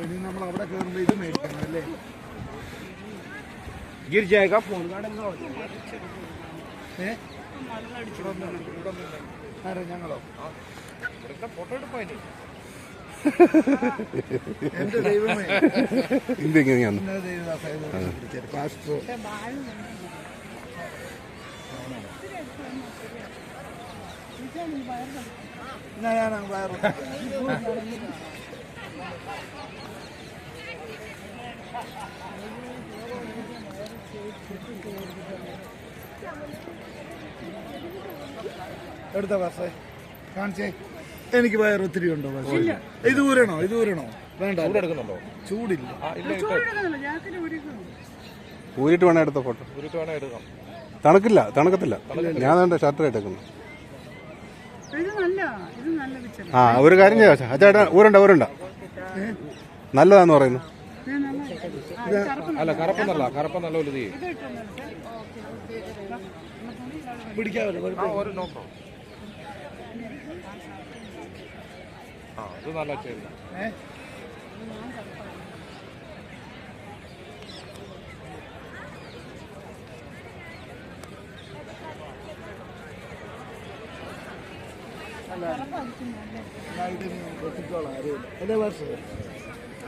ഇനി നമ്മൾ അവിടെ കയറുമ്പോൾ ഇത് മേടിക്കണം അല്ലേ? गिर जाएगा फोन ആരാ ഞങ്ങളോ? ഫോട്ടോ എടുപ്പായിട്ട് എന്റെ ദൈവമേ, പാസ്റ്റർ ഞാൻ വയറു എടുത്ത ബസ്സേ കാണിച്ചേ. എനിക്ക് വയർ ഒത്തിരി ഉണ്ടോ ബസ്? ഇത് ഊരണോ? വേണ്ട, എടുക്കുന്നുണ്ടോ? ചൂടില്ല. ഊരിട്ട് വേണം എടുത്ത ഫോട്ടോ. തണുക്കത്തില്ല. ഞാൻ വേണ്ട ഷർട്ട് ഇട്ടേക്കുന്നു. ആ ഒരു കാര്യം ചെയ്യാം ചേട്ടാ, ഊരണ്ട നല്ലതാന്ന് പറയുന്നു. അല്ല കറുപ്പ് നല്ല ഒരു പിടിക്കാമല്ലോ. ഇത് നല്ല ചേരുന്ന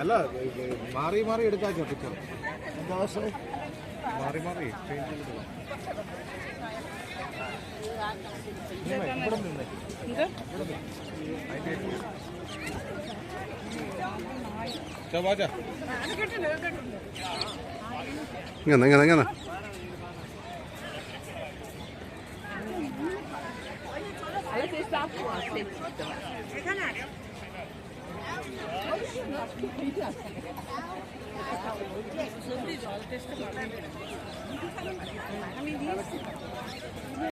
അല്ല മാറി എടുക്കാൻ ചോദിച്ചോ. എന്താ ബസ്? മാറി ചേഞ്ച് ചെയ്തിടാം. ഇവിടെ നിന്നേ ഇങ്ങനെ